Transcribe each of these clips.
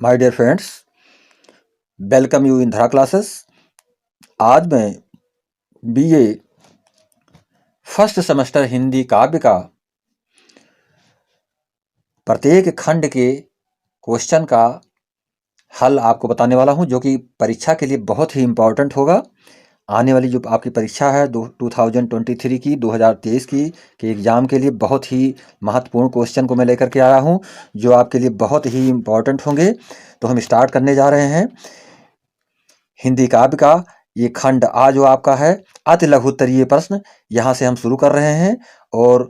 My dear friends, welcome you in Dhara classes. आज मैं BA first semester Hindi काव्य का प्रत्येक खंड के क्वेश्चन का हल आपको बताने वाला हूं, जो कि परीक्षा के लिए बहुत ही इम्पोर्टेंट होगा। आने वाली जो आपकी परीक्षा है 2023 की 2023 की के एग्ज़ाम के लिए बहुत ही महत्वपूर्ण क्वेश्चन को मैं लेकर के आया हूं, जो आपके लिए बहुत ही इम्पोर्टेंट होंगे। तो हम स्टार्ट करने जा रहे हैं हिंदी काव्य का ये खंड आ जो आपका है अति लघु उत्तरीय प्रश्न। यहाँ से हम शुरू कर रहे हैं और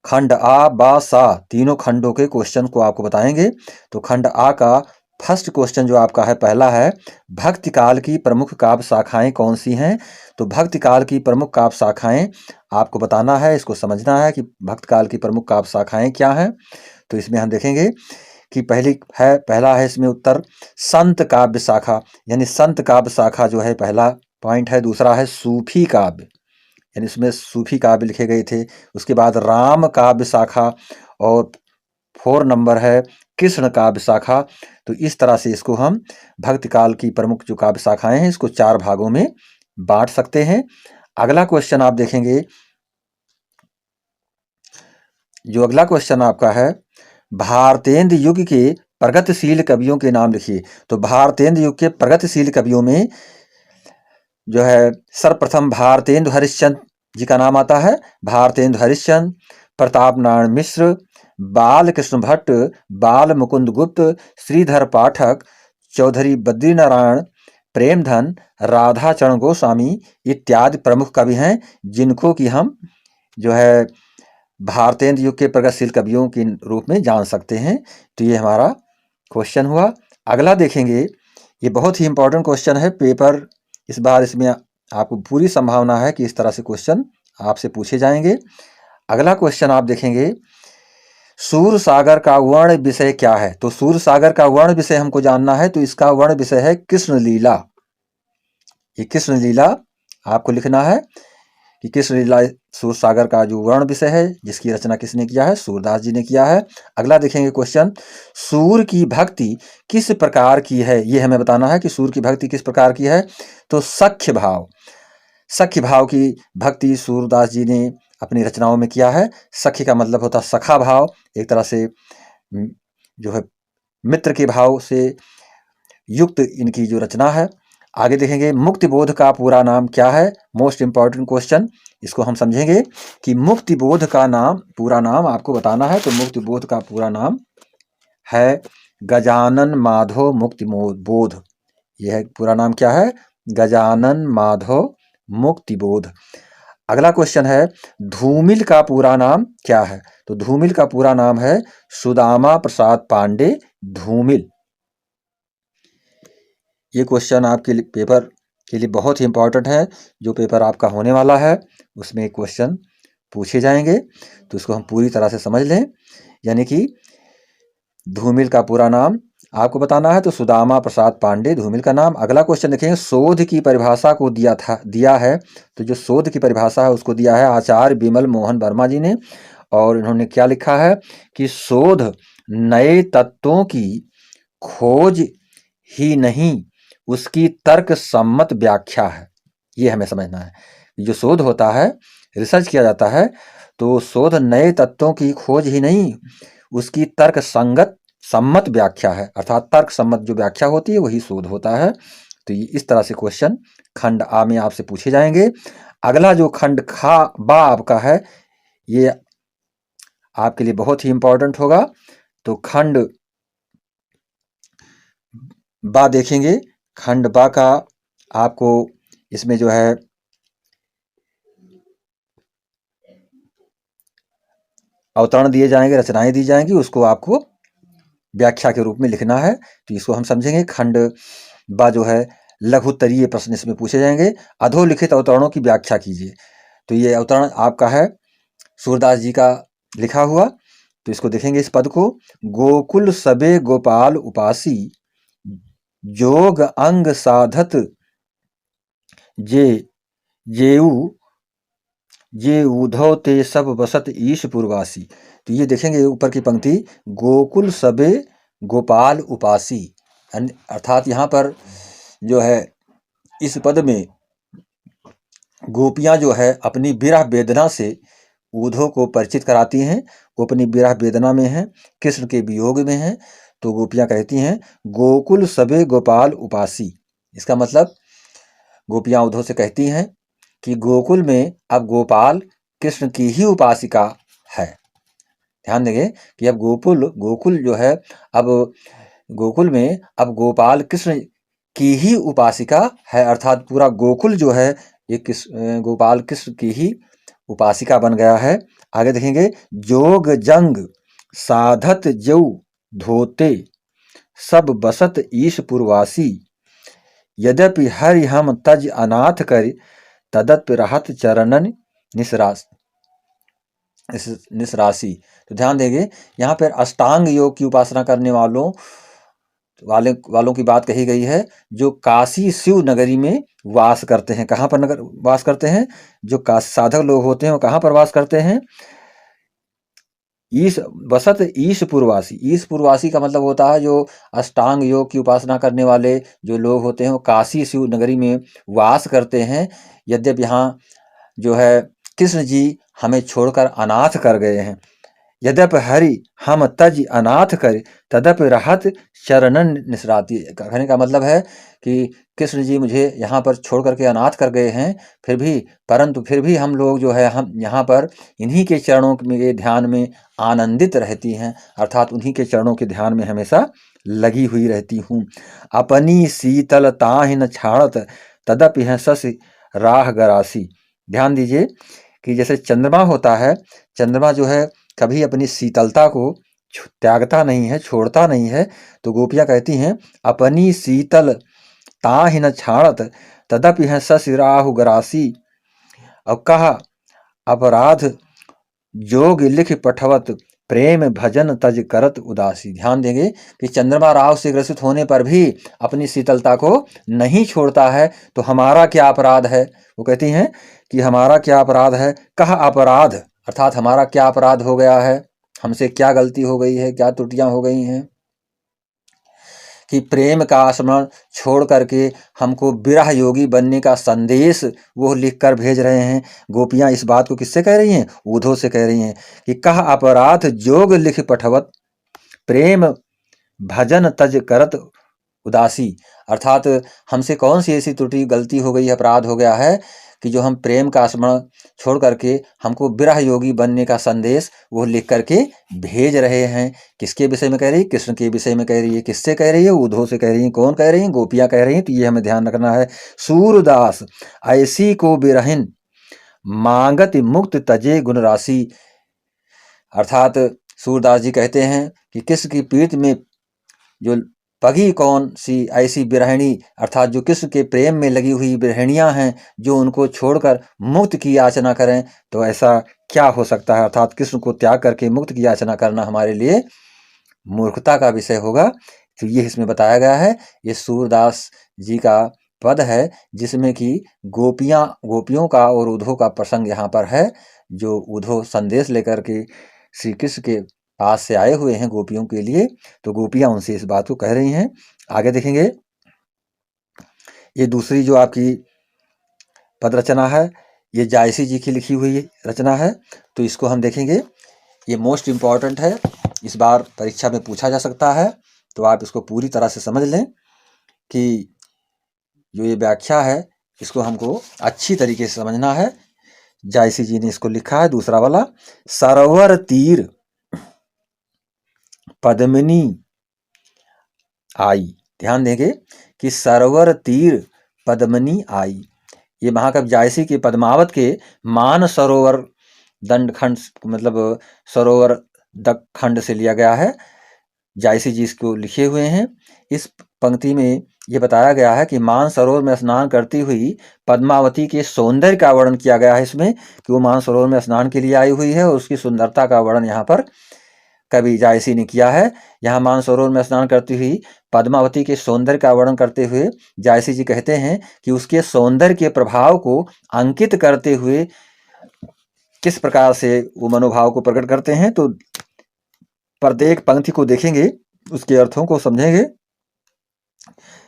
खंड आ बा सा तीनों खंडों के क्वेश्चन को आपको बताएंगे। तो खंड आ का फर्स्ट क्वेश्चन जो आपका है पहला है, भक्ति काल की प्रमुख काव्य शाखाएं कौन सी हैं। तो भक्ति काल की प्रमुख काव्य शाखाएं आपको बताना है, इसको समझना है कि भक्ति काल की प्रमुख काव्य शाखाएं क्या हैं। तो इसमें हम देखेंगे कि पहला है इसमें उत्तर संत काव्य शाखा, यानी संत काव्य शाखा जो है पहला पॉइंट है। दूसरा है सूफी काव्य, यानी इसमें सूफी काव्य लिखे गए थे। उसके बाद राम काव्य शाखा और 4 नंबर है कृष्ण काव्य शाखा। तो इस तरह से इसको हम भक्ति काल की प्रमुख जो काव्य शाखाएं हैं इसको 4 भागों में बांट सकते हैं। अगला क्वेश्चन आप देखेंगे, जो अगला क्वेश्चन आपका है, भारतेंद्र युग के प्रगतिशील कवियों के नाम लिखिए। तो भारतेंद्र युग के प्रगतिशील कवियों में जो है सर्वप्रथम भारतेंदु हरिश्चंद्र जी का नाम आता है। भारतेंदु हरिश्चंद्र, प्रताप नारायण मिश्र, बाल कृष्ण भट्ट, बाल मुकुंद गुप्त, श्रीधर पाठक, चौधरी बद्री नारायण, प्रेमधन, राधाचरण गोस्वामी इत्यादि प्रमुख कवि हैं, जिनको कि हम जो है भारतेंद्र युग के प्रगतिशील कवियों के रूप में जान सकते हैं। तो ये हमारा क्वेश्चन हुआ। अगला देखेंगे, ये बहुत ही इंपॉर्टेंट क्वेश्चन है। पेपर इस बार इसमें आपको पूरी संभावना है कि इस तरह से क्वेश्चन आपसे पूछे जाएंगे। अगला क्वेश्चन आप देखेंगे, सूर सागर का वर्ण विषय क्या है। तो सूर सागर का वर्ण विषय हमको जानना है, तो इसका वर्ण विषय है कृष्ण लीला। ये कृष्ण लीला आपको लिखना है कि कृष्ण लीला सूर सागर का जो वर्ण विषय है, जिसकी रचना किसने किया है, सूरदास जी ने किया है। अगला देखेंगे क्वेश्चन, सूर की भक्ति किस प्रकार की है। ये हमें बताना है कि सूर की भक्ति किस प्रकार की है। तो सख्य भाव, सख्य भाव की भक्ति सूरदास जी ने अपनी रचनाओं में किया है। सख्य का मतलब होता है सखा भाव, एक तरह से जो है मित्र के भाव से युक्त इनकी जो रचना है। आगे देखेंगे, मुक्ति बोध का पूरा नाम क्या है। मोस्ट इंपॉर्टेंट क्वेश्चन, इसको हम समझेंगे कि मुक्ति बोध का पूरा नाम आपको बताना है। तो मुक्ति बोध का पूरा नाम है गजानन माधव मुक्ति बोध। यह पूरा नाम क्या है, गजानन माधव मुक्ति बोध। अगला क्वेश्चन है, धूमिल का पूरा नाम क्या है। तो धूमिल का पूरा नाम है सुदामा प्रसाद पांडे धूमिल। ये क्वेश्चन आपके लिए पेपर के लिए बहुत ही इंपॉर्टेंट है। जो पेपर आपका होने वाला है उसमें क्वेश्चन पूछे जाएंगे, तो इसको हम पूरी तरह से समझ लें। यानी कि धूमिल का पूरा नाम आपको बताना है, तो सुदामा प्रसाद पांडे धूमिल का नाम। अगला क्वेश्चन देखेंगे, शोध की परिभाषा को दिया है। तो जो शोध की परिभाषा है उसको दिया है आचार्य विमल मोहन वर्मा जी ने, और इन्होंने क्या लिखा है कि शोध नए तत्वों की खोज ही नहीं, उसकी तर्क सम्मत व्याख्या है। ये हमें समझना है। जो शोध होता है, रिसर्च किया जाता है, तो शोध नए तत्वों की खोज ही नहीं, उसकी तर्क सम्मत व्याख्या है। अर्थात तर्क सम्मत जो व्याख्या होती है वही शोध होता है। तो ये इस तरह से क्वेश्चन खंड आ में आपसे पूछे जाएंगे। अगला जो खंड खा बा आपका है, ये आपके लिए बहुत ही इंपॉर्टेंट होगा। तो खंड बा देखेंगे, खंड बा का आपको इसमें जो है अवतरण दिए जाएंगे, रचनाएं दी जाएंगी, उसको आपको व्याख्या के रूप में लिखना है। तो इसको हम समझेंगे। खंड बा जो है लघुत्तरीय प्रश्न इसमें पूछे जाएंगे। अधोलिखित अवतरणों की व्याख्या कीजिए। तो ये अवतरण आपका है सूरदास जी का लिखा हुआ। तो इसको देखेंगे इस पद को, गोकुल सबे गोपाल उपासी, जोग अंग साधत जे जेऊ जे उधव ते सब बसत ईश पूर्वासी। तो ये देखेंगे ऊपर की पंक्ति, गोकुल सबे गोपाल उपासी, अर्थात यहाँ पर जो है इस पद में गोपियां जो है अपनी विरह वेदना से उद्धव को परिचित कराती हैं। वो अपनी विरह वेदना में हैं, कृष्ण के वियोग में हैं। तो गोपियां कहती हैं, गोकुल सबे गोपाल उपासी। इसका मतलब गोपियां उद्धव से कहती हैं कि गोकुल में अब गोपाल कृष्ण की ही उपासिका है। ध्यान देंगे कि अब गोकुल जो है, अब गोकुल में अब गोपाल कृष्ण की ही उपासिका है। अर्थात पूरा गोकुल जो है ये गोपाल कृष्ण की ही उपासिका बन गया है। आगे देखेंगे, जोग जंग साधत जौ धोते सब बसत ईश पुरवासी। यद्यपि हरि हम तज अनाथ कर तदप रहत चरणन निसरासी। तो ध्यान देंगे यहाँ पर अष्टांग योग की उपासना करने वालों की बात कही गई है, जो काशी शिव नगरी में वास करते हैं। कहाँ पर वास करते हैं? जो साधक लोग होते हैं वो कहाँ पर वास करते हैं? ईशपुरवासी। ईशपुरवासी का मतलब होता है जो अष्टांग योग की उपासना करने वाले जो लोग होते हैं वो काशी शिव नगरी में वास करते हैं। यद्यपि यहाँ जो है कृष्ण जी हमें छोड़कर अनाथ कर गए हैं। यद्यपि हरि हम तज अनाथ कर तदप रहत चरणन निसराती। कहने का मतलब है कि कृष्ण जी मुझे यहाँ पर छोड़ करके अनाथ कर गए हैं, परंतु फिर भी हम लोग जो है हम यहाँ पर इन्हीं के चरणों के ध्यान में आनंदित रहती हैं। अर्थात उन्हीं के चरणों के ध्यान में हमेशा लगी हुई रहती हूँ। अपनी शीतल ताहि न छाड़त तदप है सस राह गरासी। ध्यान दीजिए कि जैसे चंद्रमा होता है, चंद्रमा जो है कभी अपनी शीतलता को त्यागता नहीं है, छोड़ता नहीं है। तो गोपियां कहती हैं, अपनी शीतल ताहि न छाड़त तदपि है सस राहु गरासी। अब कहा, अपराध जोग लिख पठवत प्रेम भजन तज करत उदासी। ध्यान देंगे कि चंद्रमा राहु से ग्रसित होने पर भी अपनी शीतलता को नहीं छोड़ता है। तो हमारा क्या अपराध है? वो कहती हैं कि हमारा क्या अपराध है? कहा अपराध, अर्थात हमारा क्या अपराध हो गया है, हमसे क्या गलती हो गई है, क्या त्रुटियां हो गई हैं कि प्रेम का स्मरण छोड़ करके हमको विरह योगी बनने का संदेश वो लिखकर भेज रहे हैं। गोपियां इस बात को किससे कह रही हैं? उद्धव से कह रही हैं कि कह अपराध जोग लिख पठवत प्रेम भजन तज करत उदासी। अर्थात हमसे कौन सी ऐसी त्रुटि गलती हो गई, अपराध हो गया है कि जो हम प्रेम का स्मरण छोड़ करके हमको विरह योगी बनने का संदेश वो लिख करके भेज रहे हैं। किसके विषय में कह रही है? कृष्ण के विषय में कह रही है। किससे कह रही है? उद्धव से कह रही है। कौन कह रही है? गोपियां कह रही हैं। तो ये हमें ध्यान रखना है। सूरदास ऐसी को बिरहिन मांगत मुक्त तजे गुण राशि। अर्थात सूरदास जी कहते हैं कि कृष्ण की पीठ में जो पगी कौन सी ऐसी बिरहिणी, अर्थात जो कृष्ण के प्रेम में लगी हुई बिरहिणियां हैं, जो उनको छोड़कर मुक्त की याचना करें। तो ऐसा क्या हो सकता है? अर्थात कृष्ण को त्याग करके मुक्त की याचना करना हमारे लिए मूर्खता का विषय होगा। तो ये इसमें बताया गया है। ये सूरदास जी का पद है जिसमें कि गोपियों का और उद्धव का प्रसंग यहाँ पर है। जो उद्धव संदेश लेकर के श्री कृष्ण के पास से आए हुए हैं गोपियों के लिए, तो गोपियां उनसे इस बात को कह रही हैं। आगे देखेंगे, ये दूसरी जो आपकी पद रचना है ये जायसी जी की लिखी हुई रचना है। तो इसको हम देखेंगे, ये मोस्ट इम्पॉर्टेंट है, इस बार परीक्षा में पूछा जा सकता है। तो आप इसको पूरी तरह से समझ लें कि जो ये व्याख्या है इसको हमको अच्छी तरीके से समझना है। जायसी जी ने इसको लिखा है दूसरा वाला, सरोवर तीर पद्मिनी आई। ध्यान देंगे कि सरोवर तीर पद्मिनी आई। ये महाकवि जायसी के पद्मावत के मान सरोवर दंडखंड मतलब सरोवर दखंड से लिया गया है। जायसी जी इसको लिखे हुए हैं। इस पंक्ति में ये बताया गया है कि मानसरोवर में स्नान करती हुई पद्मावती के सौंदर्य का वर्णन किया गया है इसमें, कि वो मानसरोवर में स्नान के लिए आई हुई है और उसकी सुंदरता का वर्णन यहाँ पर कवि जायसी ने किया है। यहाँ मानसरोवर में स्नान करती हुई पद्मावती के सौंदर्य का वर्णन करते हुए जायसी जी कहते हैं कि उसके सौंदर्य के प्रभाव को अंकित करते हुए किस प्रकार से वो मनोभाव को प्रकट करते हैं। तो प्रत्येक पंक्ति को देखेंगे, उसके अर्थों को समझेंगे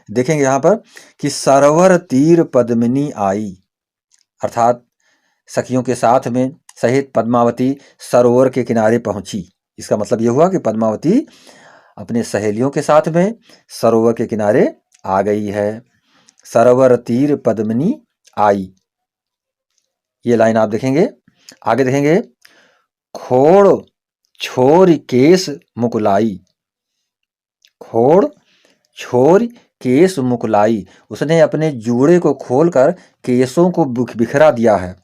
देखेंगे यहाँ पर कि सरवर तीर पद्मिनी आई, अर्थात सखियों के साथ में सहित पद्मावती सरोवर के किनारे पहुंची। इसका मतलब यह हुआ कि पद्मावती अपने सहेलियों के साथ में सरोवर के किनारे आ गई है। सरोवर तीर पद्मिनी आई, ये लाइन आप देखेंगे। आगे देखेंगे, खोड़ छोर केस मुकुलाई, खोड़ छोर केस मुकुलाई, उसने अपने जूड़े को खोलकर केसों को बिखरा दिया है।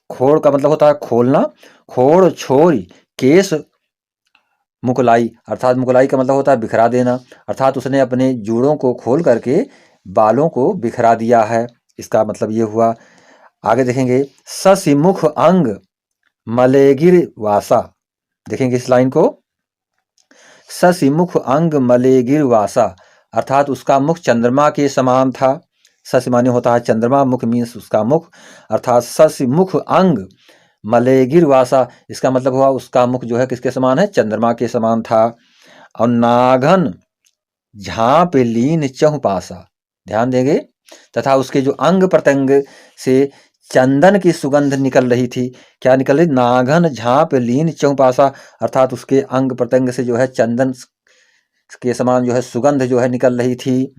खोड़ का मतलब होता है खोलना, खोड़ छोर केस मुकुलाई, अर्थात मुकुलाई का मतलब होता है बिखरा देना, अर्थात उसने अपने जूड़ों को खोल करके बालों को बिखरा दिया है। इसका मतलब ये हुआ। आगे देखेंगे, ससिमुख अंग मलेगिर वासा, देखेंगे इस लाइन को, ससिमुख अंग मलेगिर वासा, अर्थात उसका मुख चंद्रमा के समान था। सस माने होता है चंद्रमा, मुख मीन्स उसका मुख, अर्थात ससिमुख अंग मलेगिर वासा, इसका मतलब हुआ उसका मुख जो है किसके समान है, चंद्रमा के समान था। और नागन झांप लीन चहुपासा, ध्यान देंगे, तथा उसके जो अंग प्रत्यंग से चंदन की सुगंध निकल रही थी। क्या निकल रही, नागन झांप लीन चहुपासा, अर्थात उसके अंग प्रत्यंग से जो है चंदन के समान जो है सुगंध जो है निकल रही थी।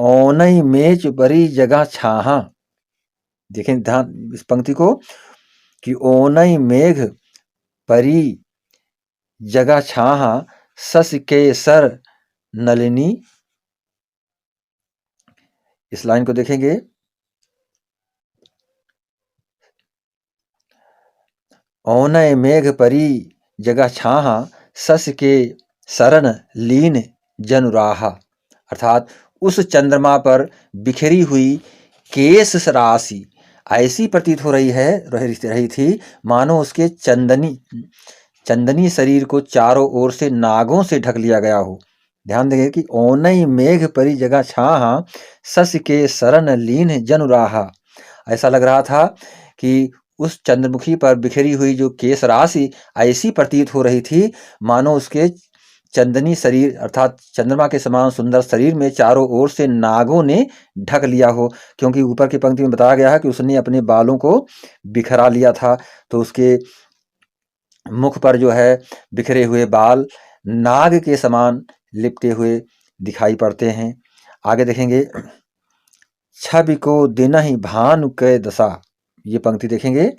ओनई मेज बरी जगह छाहा, देखें ध्यान इस पंक्ति को, कि ओनई मेघ परी जगह छाहा सस के सर नलिनी, इस लाइन को देखेंगे, ओनय मेघ परी जगह छाहा सस के शरण लीन जनुराहा, अर्थात उस चंद्रमा पर बिखरी हुई केस राशि ऐसी प्रतीत हो रही थी मानो उसके चंदनी शरीर को चारों ओर से नागों से ढक लिया गया हो। ध्यान देंगे कि ओनई मेघ परी जगह छाहा सस के शरण लीन जनुराहा, ऐसा लग रहा था कि उस चंद्रमुखी पर बिखरी हुई जो केस राशि ऐसी प्रतीत हो रही थी मानो उसके चंदनी शरीर अर्थात चंद्रमा के समान सुंदर शरीर में चारों ओर से नागों ने ढक लिया हो, क्योंकि ऊपर की पंक्ति में बताया गया है कि उसने अपने बालों को बिखरा लिया था, तो उसके मुख पर जो है बिखरे हुए बाल नाग के समान लिपटे हुए दिखाई पड़ते हैं। आगे देखेंगे, छवि को दिन ही भानु के दशा, ये पंक्ति देखेंगे,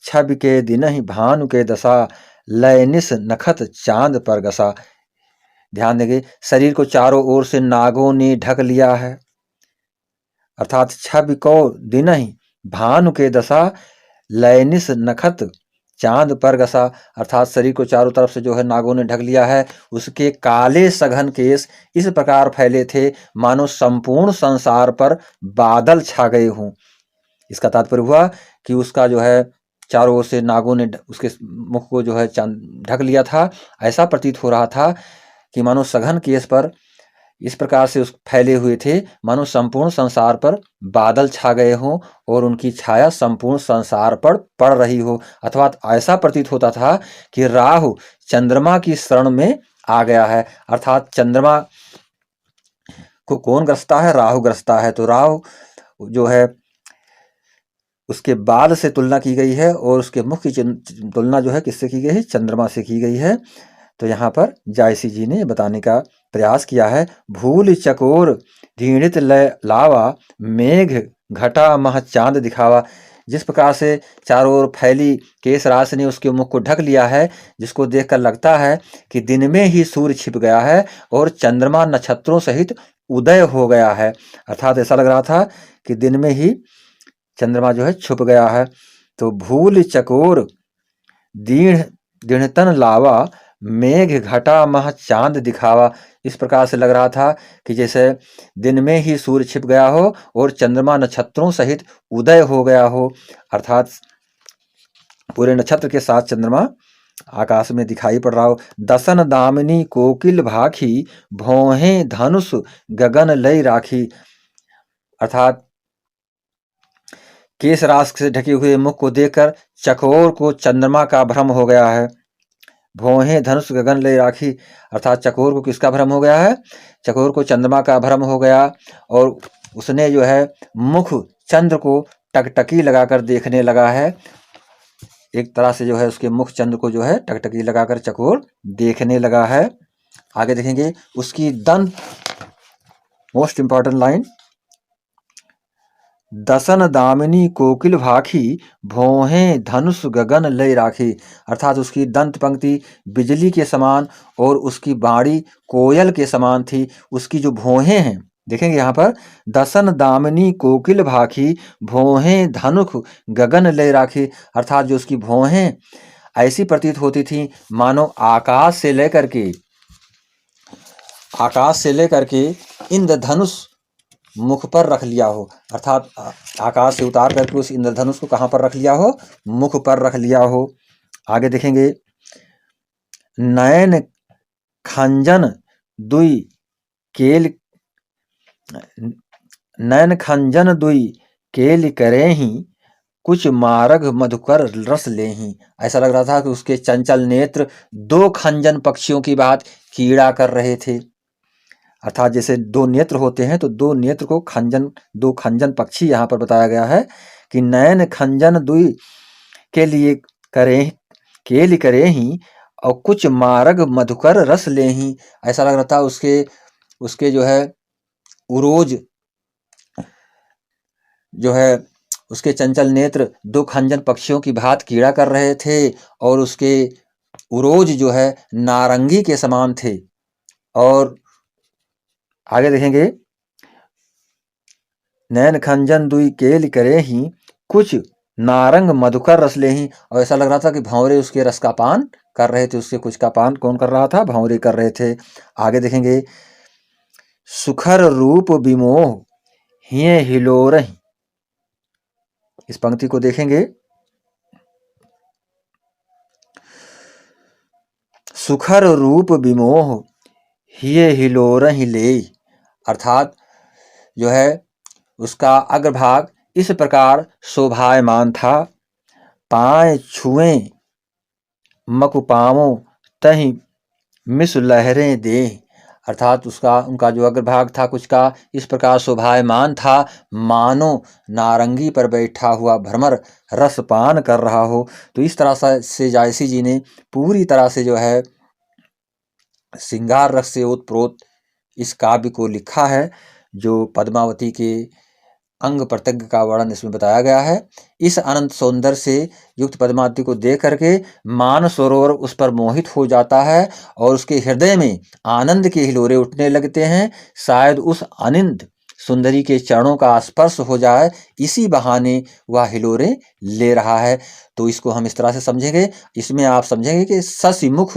छवि के दिन ही भानु के दशा लयनिस नखत चांद पर गसा, ध्यान देंगे शरीर को चारों ओर से नागों ने ढक लिया है, अर्थात छवि को दिन ही भानु के दशा लयनिस नखत चांद पर गसा, अर्थात शरीर को चारों तरफ से जो है नागों ने ढक लिया है। उसके काले सघन केस इस प्रकार फैले थे मानो संपूर्ण संसार पर बादल छा गए हों। इसका तात्पर्य हुआ कि उसका जो है चारों ओर से नागों ने उसके मुख को जो है ढक लिया था। ऐसा प्रतीत हो रहा था कि मानो सघन केस पर इस प्रकार से उस फैले हुए थे मानो संपूर्ण संसार पर बादल छा गए हों और उनकी छाया संपूर्ण संसार पर पड़ रही हो, अथवा ऐसा प्रतीत होता था कि राहु चंद्रमा की शरण में आ गया है, अर्थात चंद्रमा को कौन ग्रसता है, राहु ग्रसता है, तो राहु जो है उसके बाल से तुलना की गई है और उसके मुख की तुलना जो है किससे की गई है, चंद्रमा से की गई है। तो यहाँ पर जायसी जी ने बताने का प्रयास किया है, भूल चकोर धीणित लावा मेघ घटा मह चांद दिखावा, जिस प्रकार से चारों ओर फैली केस राशि ने उसके मुख को ढक लिया है, जिसको देखकर लगता है कि दिन में ही सूर्य छिप गया है और चंद्रमा नक्षत्रों सहित उदय हो गया है, अर्थात ऐसा लग रहा था कि दिन में ही चंद्रमा जो है छुप गया है। तो भूल चकोर दीढ़तन लावा मेघ घटा मह चांद दिखावा, इस प्रकार से लग रहा था कि जैसे दिन में ही सूर्य छिप गया हो और चंद्रमा नक्षत्रों सहित उदय हो गया हो, अर्थात पूरे नक्षत्र के साथ चंद्रमा आकाश में दिखाई पड़ रहा हो। दसन दामिनी कोकिल भाखी भौहे धनुष गगन लय राखी, अर्थात केस राशि से ढके हुए मुख को देखकर चकोर को चंद्रमा का भ्रम हो गया है। भौहें धनुष गगन ले राखी, अर्थात चकोर को किसका भ्रम हो गया है? चकोर को चंद्रमा का भ्रम हो गया और उसने जो है मुख चंद्र को टकटकी लगाकर देखने लगा है। एक तरह से जो है उसके मुख चंद्र को जो है टकटकी लगाकर चकोर देखने लगा है। आगे देखेंगे उसकी दंत, मोस्ट इंपॉर्टेंट लाइन, दसन दामिनी कोकिल भाखी, भौहें धनुष गगन लय राखी, अर्थात उसकी दंत पंक्ति बिजली के समान और उसकी बाणी कोयल के समान थी। उसकी जो भौहें हैं, देखेंगे यहाँ पर, दसन दामिनी कोकिल भाखी, भौहें धनुष गगन लय राखी, अर्थात जो उसकी भौहें ऐसी प्रतीत होती थी मानो आकाश से लेकर के इंद्रधनुष मुख पर रख लिया हो, अर्थात आकाश से उतार करके उस इंद्रधनुष को कहाँ पर रख लिया हो? मुख पर रख लिया हो। आगे देखेंगे नयन खंजन दुई केल, नयन खंजन दुई केल करे ही, कुछ मारग मधुकर रस ले ही, ऐसा लग रहा था कि उसके चंचल नेत्र दो खंजन पक्षियों की बात कीड़ा कर रहे थे। अर्थात जैसे दो नेत्र होते हैं तो दो नेत्र को दो खंजन पक्षी यहाँ पर बताया गया है कि नयन खंजन दुई के लिए करे ही और कुछ मारग मधुकर रस ले ही, ऐसा लग रहा था उसके जो है उरोज जो है उसके चंचल नेत्र दो खंजन पक्षियों की भांति कीड़ा कर रहे थे और उसके उरोज जो है नारंगी के समान थे। और आगे देखेंगे नयन खंजन दुई केल करे ही, कुछ नारंग मधुकर रस ले ही, और ऐसा लग रहा था कि भंवरे उसके रस का पान कर रहे थे। उसके कुछ का पान कौन कर रहा था? भंवरे कर रहे थे। आगे देखेंगे सुखर रूप विमोह हिये हिलोरहि, इस पंक्ति को देखेंगे, सुखर रूप विमोह हिये हिलोरहि ले, अर्थात जो है उसका अग्रभाग इस प्रकार शोभायमान था, पाए छुए मकुपावों तहि मिस लहरें दे, अर्थात उनका जो अग्रभाग था कुछ का इस प्रकार शोभायमान था मानो नारंगी पर बैठा हुआ भ्रमर रसपान कर रहा हो। तो इस तरह से जायसी जी ने पूरी तरह से जो है श्रृंगार रस से ओतप्रोत इस काव्य को लिखा है, जो पद्मावती के अंग प्रत्यंग का वर्णन इसमें बताया गया है। इस अनंत सौंदर्य से युक्त पद्मावती को देख करके मान सरोवर उस पर मोहित हो जाता है और उसके हृदय में आनंद के हिलोरे उठने लगते हैं। शायद उस अनिंद सुंदरी के चरणों का स्पर्श हो जाए, इसी बहाने वह हिलोरे ले रहा है। तो इसको हम इस तरह से समझेंगे, इसमें आप समझेंगे कि शशिमुख,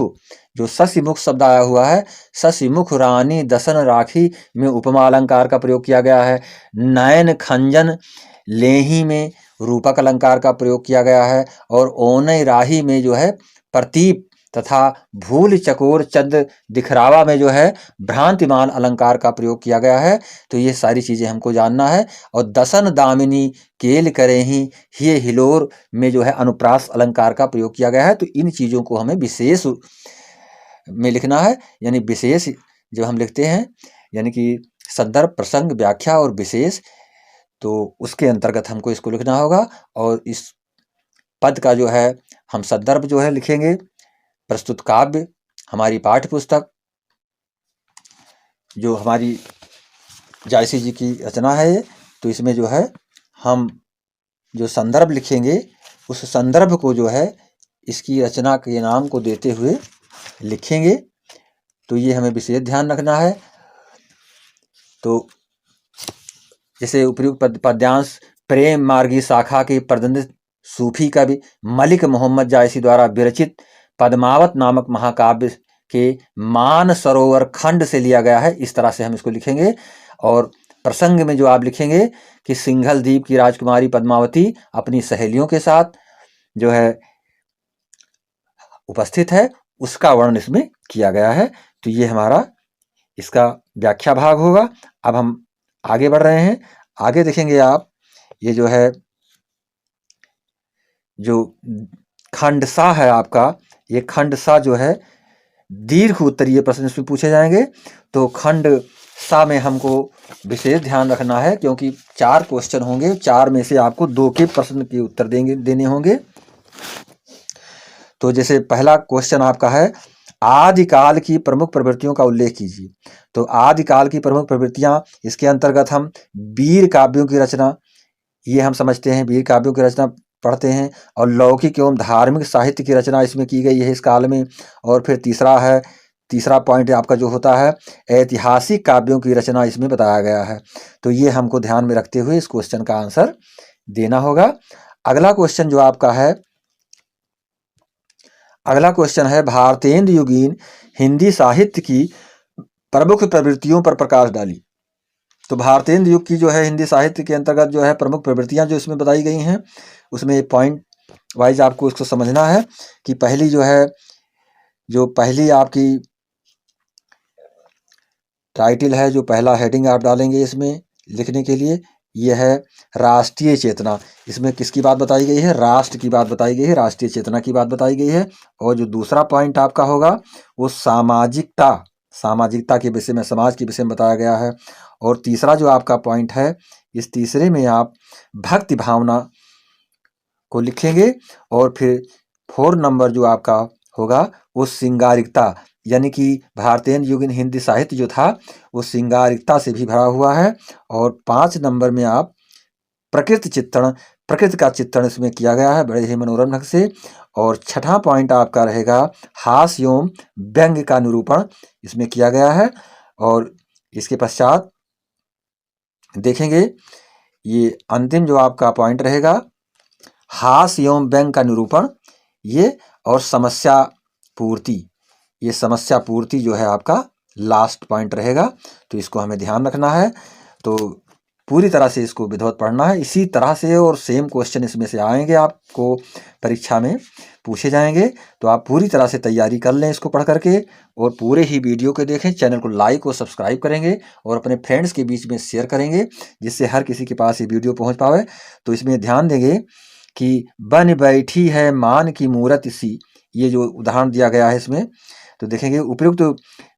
जो शशिमुख शब्द आया हुआ है, शशिमुख रानी दसन राखी में उपमा अलंकार का प्रयोग किया गया है। नयन खंजन लेही में रूपक अलंकार का प्रयोग किया गया है और ओनय राही में जो है प्रतीप तथा भूल चकोर चंद दिखरावा में जो है भ्रांतिमान अलंकार का प्रयोग किया गया है। तो ये सारी चीजें हमको जानना है। और दसन दामिनी केल करे ही ये हिलोर में जो है अनुप्रास अलंकार का प्रयोग किया गया है। तो इन चीजों को हमें विशेष में लिखना है, यानी विशेष जो हम लिखते हैं यानी कि संदर्भ, प्रसंग, व्याख्या और विशेष, तो उसके अंतर्गत हमको इसको लिखना होगा। और इस पद का जो है हम संदर्भ जो है लिखेंगे प्रस्तुत काव्य, हमारी पाठ्य पुस्तक जो हमारी जायसी जी की रचना है, तो इसमें जो है हम जो संदर्भ लिखेंगे उस संदर्भ को जो है इसकी रचना के नाम को देते हुए लिखेंगे। तो ये हमें विशेष ध्यान रखना है। तो जैसे उपयुक्त पद्यांश प्रेम मार्गी शाखा के प्रतिनिधित सूफी कवि मलिक मोहम्मद जायसी द्वारा विरचित पद्मावत नामक महाकाव्य के मान सरोवर खंड से लिया गया है, इस तरह से हम इसको लिखेंगे। और प्रसंग में जो आप लिखेंगे कि सिंघल द्वीप की राजकुमारी पद्मावती अपनी सहेलियों के साथ जो है उपस्थित है, उसका वर्णन इसमें किया गया है। तो ये हमारा इसका व्याख्या भाग होगा। अब हम आगे बढ़ रहे हैं। आगे देखेंगे आप, ये जो है जो खंड सा है आपका, ये खंड सा जो है दीर्घ उत्तरीय प्रश्न इसमें पूछे जाएंगे। तो खंड सा में हमको विशेष ध्यान रखना है, क्योंकि 4 क्वेश्चन होंगे, 4 में से आपको 2 के प्रश्न के उत्तर देने होंगे। तो जैसे पहला क्वेश्चन आपका है, आदिकाल की प्रमुख प्रवृत्तियों का उल्लेख कीजिए। तो आदिकाल की प्रमुख प्रवृत्तियां, इसके अंतर्गत हम वीर काव्यों की रचना, ये हम समझते हैं, वीर काव्यों की रचना पढ़ते हैं, और लौकिक एवं धार्मिक साहित्य की रचना इसमें की गई है इस काल में। और फिर तीसरा पॉइंट आपका जो होता है, ऐतिहासिक काव्यों की रचना इसमें बताया गया है। तो ये हमको ध्यान में रखते हुए इस क्वेश्चन का आंसर देना होगा। अगला क्वेश्चन जो आपका है, अगला क्वेश्चन है, भारतेंदु युगीन हिंदी साहित्य की प्रमुख प्रवृत्तियों पर प्रकाश डाली। तो भारतेंदु युग की जो है हिंदी साहित्य के अंतर्गत जो है प्रमुख प्रवृत्तियां जो इसमें बताई गई हैं, उसमें पॉइंट वाइज आपको इसको समझना है कि पहली जो है, जो पहली आपकी टाइटल है, जो पहला हेडिंग आप डालेंगे इसमें लिखने के लिए, यह है राष्ट्रीय चेतना। इसमें किसकी बात बताई गई है? राष्ट्र की बात बताई गई है, राष्ट्रीय चेतना की बात बताई गई है। और जो दूसरा पॉइंट आपका होगा वो सामाजिकता के विषय में, समाज के विषय में बताया गया है। और तीसरा जो आपका पॉइंट है, इस तीसरे में आप भक्ति भावना को लिखेंगे। और फिर 4 नंबर जो आपका होगा वो श्रृंगारिकता, यानी कि भारतेंदु युगीन हिंदी साहित्य जो था वो श्रृंगारिकता से भी भरा हुआ है। और 5 नंबर में आप प्रकृति का चित्रण इसमें किया गया है बड़े ही मनोरम ढंग से। और छठा पॉइंट आपका रहेगा हास्य एवं व्यंग्य का निरूपण इसमें किया गया है। और इसके पश्चात देखेंगे ये अंतिम जो आपका पॉइंट रहेगा, हास्य एवं व्यंग्य का निरूपण, ये और समस्या पूर्ति, ये समस्या पूर्ति जो है आपका लास्ट पॉइंट रहेगा। तो इसको हमें ध्यान रखना है। तो पूरी तरह से इसको विधिवत पढ़ना है। इसी तरह से और सेम क्वेश्चन इसमें से आएंगे, आपको परीक्षा में पूछे जाएंगे। तो आप पूरी तरह से तैयारी कर लें इसको पढ़ करके, और पूरे ही वीडियो को देखें, चैनल को लाइक और सब्सक्राइब करेंगे और अपने फ्रेंड्स के बीच में शेयर करेंगे, जिससे हर किसी के पास ये वीडियो पहुँच पावे। तो इसमें ध्यान देंगे कि बन बैठी है मान की मूरत सी, ये जो उदाहरण दिया गया है इसमें, तो देखेंगे उपयुक्त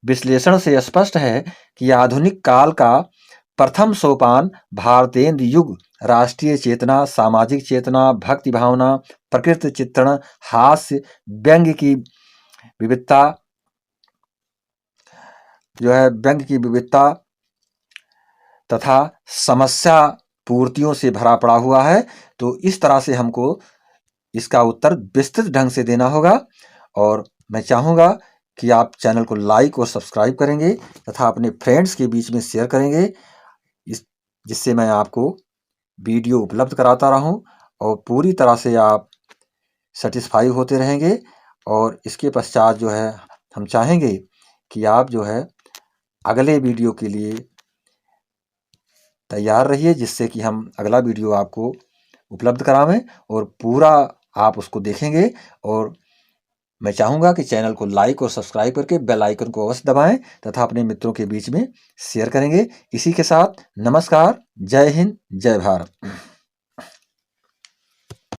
विश्लेषण से स्पष्ट है कि आधुनिक काल का प्रथम सोपान भारतेंदु युग राष्ट्रीय चेतना, सामाजिक चेतना, भक्ति भावना, प्रकृति चित्रण, हास्य व्यंग्य की विविधता जो है, व्यंग्य की विविधता तथा समस्या पूर्तियों से भरा पड़ा हुआ है। तो इस तरह से हमको इसका उत्तर विस्तृत ढंग से देना होगा। और मैं चाहूँगा कि आप चैनल को लाइक और सब्सक्राइब करेंगे तथा अपने फ्रेंड्स के बीच में शेयर करेंगे, जिससे मैं आपको वीडियो उपलब्ध कराता रहूं और पूरी तरह से आप सेटिस्फाई होते रहेंगे। और इसके पश्चात जो है हम चाहेंगे कि आप जो है अगले वीडियो के लिए तैयार रहिए, जिससे कि हम अगला वीडियो आपको उपलब्ध करावें और पूरा आप उसको देखेंगे। और मैं चाहूँगा कि चैनल को लाइक और सब्सक्राइब करके बेल आइकन को अवश्य दबाएं तथा अपने मित्रों के बीच में शेयर करेंगे। इसी के साथ नमस्कार, जय हिंद, जय भारत।